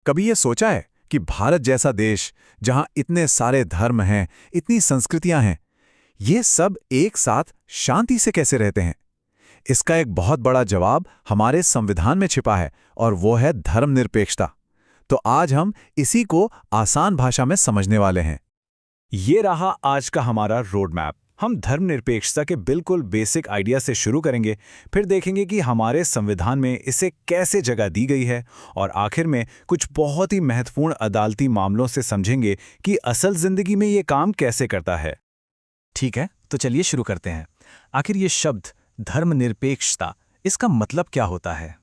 कभी ये सोचा है कि भारत जैसा देश, जहां इतने सारे धर्म हैं, इतनी संस्कृतियां हैं, ये सब एक साथ शांति से कैसे रहते हैं? इसका एक बहुत बड़ा जवाब हमारे संविधान में छिपा है, और वो है धर्मनिरपेक्षता। तो आज हम इसी को आसान भाषा में समझने वाले हैं। ये रहा आज का हमारा रोड मैप। हम धर्मनिरपेक्षता के बिल्कुल बेसिक आइडिया से शुरू करेंगे, फिर देखेंगे कि हमारे संविधान में इसे कैसे जगह दी गई है, और आखिर में कुछ बहुत ही महत्वपूर्ण अदालती मामलों से समझेंगे कि असल जिंदगी में ये काम कैसे करता है। ठीक है, तो चलिए शुरू करते हैं। आखिर ये शब्द धर्मनिरपेक्षता, इसका मतलब क्या होता है?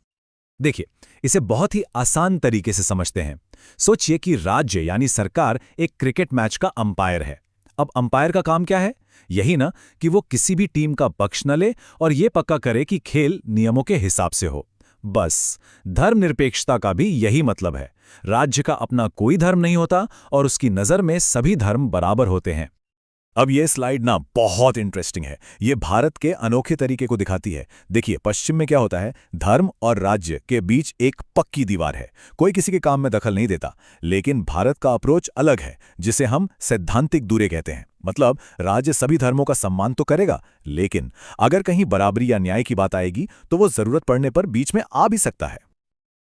देखिए, इसे बहुत ही आसान तरीके से समझते हैं। सोचिए कि राज्य यानी सरकार एक क्रिकेट मैच का अंपायर है। अब अंपायर का काम क्या है? यही ना कि वो किसी भी टीम का पक्ष न ले और ये पक्का करे कि खेल नियमों के हिसाब से हो। बस, धर्मनिरपेक्षता का भी यही मतलब है। राज्य का अपना कोई धर्म नहीं होता और उसकी नज़र में सभी धर्म बराबर होते हैं। अब ये स्लाइड ना बहुत इंटरेस्टिंग है। ये भारत के अनोखे तरीके को दिखाती है। देखिए, पश्चिम में क्या होता है, धर्म और राज्य के बीच एक पक्की दीवार है। कोई किसी के काम में दखल नहीं देता। लेकिन भारत का अप्रोच अलग है, जिसे हम सैद्धांतिक दूरी कहते हैं। मतलब, राज्य सभी धर्मों का सम्मान तो करेगा, लेकिन अगर कहीं बराबरी या न्याय की बात आएगी तो वो जरूरत पड़ने पर बीच में आ भी सकता है।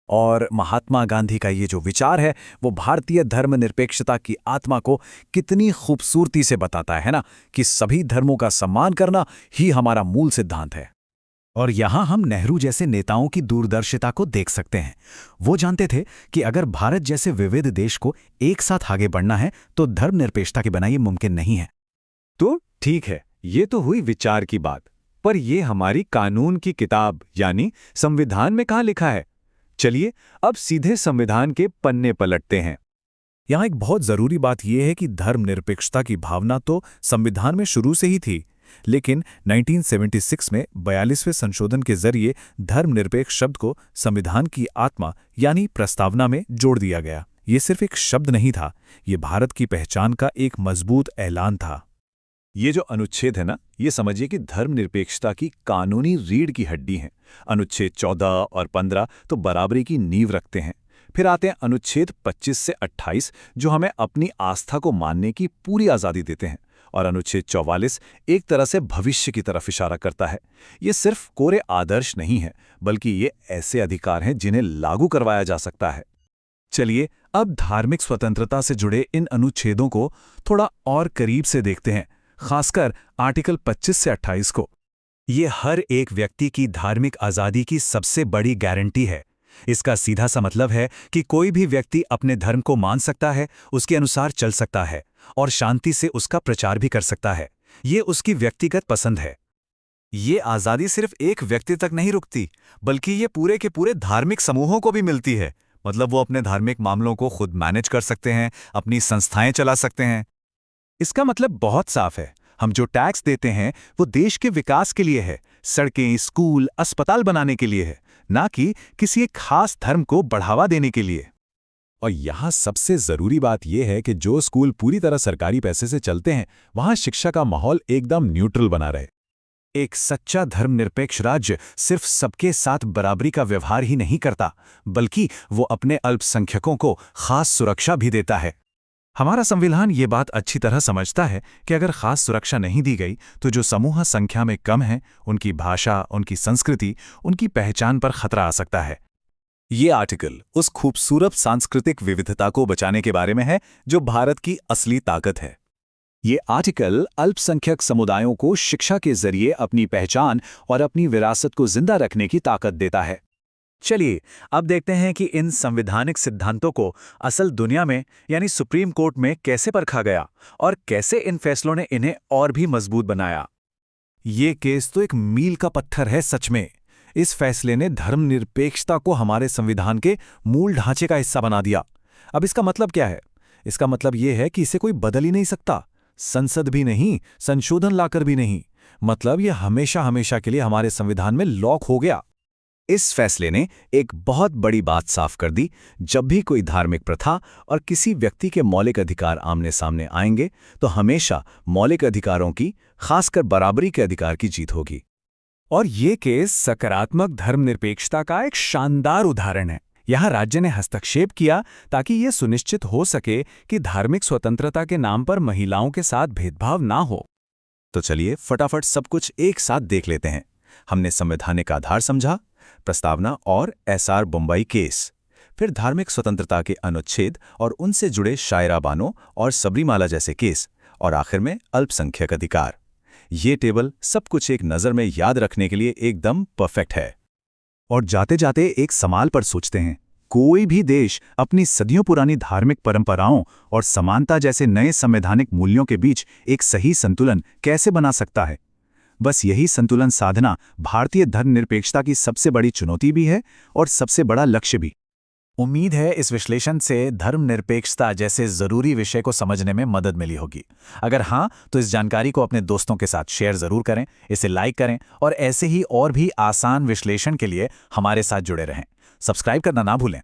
और महात्मा गांधी का ये जो विचार है, वो भारतीय धर्मनिरपेक्षता की आत्मा को कितनी खूबसूरती से बताता है ना, कि सभी धर्मों का सम्मान करना ही हमारा मूल सिद्धांत है। और यहाँ हम नेहरू जैसे नेताओं की दूरदर्शिता को देख सकते हैं। वो जानते थे कि अगर भारत जैसे विविध देश को एक साथ आगे बढ़ना है तो धर्मनिरपेक्षता के बिना ये मुमकिन नहीं है। तो ठीक है, ये तो हुई विचार की बात, पर ये हमारी कानून की किताब यानी संविधान में कहाँ लिखा है? चलिए अब सीधे संविधान के पन्ने पलटते हैं। यहाँ एक बहुत जरूरी बात यह है कि धर्मनिरपेक्षता की भावना तो संविधान में शुरू से ही थी, लेकिन 1976 में 42वें संशोधन के जरिए धर्मनिरपेक्ष शब्द को संविधान की आत्मा यानी प्रस्तावना में जोड़ दिया गया। ये सिर्फ एक शब्द नहीं था, ये भारत की पहचान का एक मजबूत ऐलान था। ये जो अनुच्छेद है ना, ये समझिए कि धर्मनिरपेक्षता की कानूनी रीढ़ की हड्डी हैं। अनुच्छेद 14 और 15 तो बराबरी की नींव रखते हैं। फिर आते हैं अनुच्छेद 25 से 28, जो हमें अपनी आस्था को मानने की पूरी आज़ादी देते हैं। और अनुच्छेद 44 एक तरह से भविष्य की तरफ इशारा करता है। ये सिर्फ कोरे आदर्श नहीं है, बल्कि ये ऐसे अधिकार हैं जिन्हें लागू करवाया जा सकता है। चलिए अब धार्मिक स्वतंत्रता से जुड़े इन अनुच्छेदों को थोड़ा और करीब से देखते हैं, खासकर आर्टिकल 25 से 28 को। ये हर एक व्यक्ति की धार्मिक आज़ादी की सबसे बड़ी गारंटी है। इसका सीधा सा मतलब है कि कोई भी व्यक्ति अपने धर्म को मान सकता है, उसके अनुसार चल सकता है और शांति से उसका प्रचार भी कर सकता है। ये उसकी व्यक्तिगत पसंद है। ये आज़ादी सिर्फ एक व्यक्ति तक नहीं रुकती, बल्कि ये पूरे के पूरे धार्मिक समूहों को भी मिलती है। मतलब वो अपने धार्मिक मामलों को खुद मैनेज कर सकते हैं, अपनी संस्थाएं चला सकते हैं। इसका मतलब बहुत साफ है, हम जो टैक्स देते हैं वो देश के विकास के लिए है, सड़कें, स्कूल, अस्पताल बनाने के लिए है, ना कि किसी एक खास धर्म को बढ़ावा देने के लिए। और यहाँ सबसे जरूरी बात यह है कि जो स्कूल पूरी तरह सरकारी पैसे से चलते हैं, वहाँ शिक्षा का माहौल एकदम न्यूट्रल बना रहे। एक सच्चा धर्मनिरपेक्ष राज्य सिर्फ सबके साथ बराबरी का व्यवहार ही नहीं करता, बल्कि वो अपने अल्पसंख्यकों को खास सुरक्षा भी देता है। हमारा संविधान ये बात अच्छी तरह समझता है कि अगर खास सुरक्षा नहीं दी गई तो जो समूह संख्या में कम हैं, उनकी भाषा, उनकी संस्कृति, उनकी पहचान पर खतरा आ सकता है। ये आर्टिकल उस खूबसूरत सांस्कृतिक विविधता को बचाने के बारे में है जो भारत की असली ताकत है। ये आर्टिकल अल्पसंख्यक समुदायों को शिक्षा के जरिए अपनी पहचान और अपनी विरासत को जिंदा रखने की ताकत देता है। चलिए अब देखते हैं कि इन संवैधानिक सिद्धांतों को असल दुनिया में यानी सुप्रीम कोर्ट में कैसे परखा गया और कैसे इन फैसलों ने इन्हें और भी मजबूत बनाया। ये केस तो एक मील का पत्थर है सच में। इस फैसले ने धर्मनिरपेक्षता को हमारे संविधान के मूल ढांचे का हिस्सा बना दिया। अब इसका मतलब क्या है? इसका मतलब ये है कि इसे कोई बदल ही नहीं सकता, संसद भी नहीं, संशोधन लाकर भी नहीं। मतलब ये हमेशा हमेशा के लिए हमारे संविधान में लॉक हो गया। इस फैसले ने एक बहुत बड़ी बात साफ कर दी, जब भी कोई धार्मिक प्रथा और किसी व्यक्ति के मौलिक अधिकार आमने सामने आएंगे तो हमेशा मौलिक अधिकारों की, खासकर बराबरी के अधिकार की जीत होगी। और ये केस सकारात्मक धर्मनिरपेक्षता का एक शानदार उदाहरण है। यहाँ राज्य ने हस्तक्षेप किया ताकि ये सुनिश्चित हो सके कि धार्मिक स्वतंत्रता के नाम पर महिलाओं के साथ भेदभाव ना हो। तो चलिए फटाफट सब कुछ एक साथ देख लेते हैं। हमने संवैधानिक आधार समझा, प्रस्तावना और एसआर बम्बई केस, फिर धार्मिक स्वतंत्रता के अनुच्छेद और उनसे जुड़े शायरा बानो और सबरीमाला जैसे केस, और आखिर में अल्पसंख्यक अधिकार। ये टेबल सब कुछ एक नज़र में याद रखने के लिए एकदम परफेक्ट है। और जाते जाते एक सवाल पर सोचते हैं, कोई भी देश अपनी सदियों पुरानी धार्मिक परंपराओं और समानता जैसे नए संवैधानिक मूल्यों के बीच एक सही संतुलन कैसे बना सकता है? बस यही संतुलन साधना भारतीय धर्मनिरपेक्षता की सबसे बड़ी चुनौती भी है और सबसे बड़ा लक्ष्य भी। उम्मीद है इस विश्लेषण से धर्मनिरपेक्षता जैसे जरूरी विषय को समझने में मदद मिली होगी। अगर हाँ, तो इस जानकारी को अपने दोस्तों के साथ शेयर जरूर करें, इसे लाइक करें और ऐसे ही और भी आसान विश्लेषण के लिए हमारे साथ जुड़े रहें। सब्सक्राइब करना ना भूलें।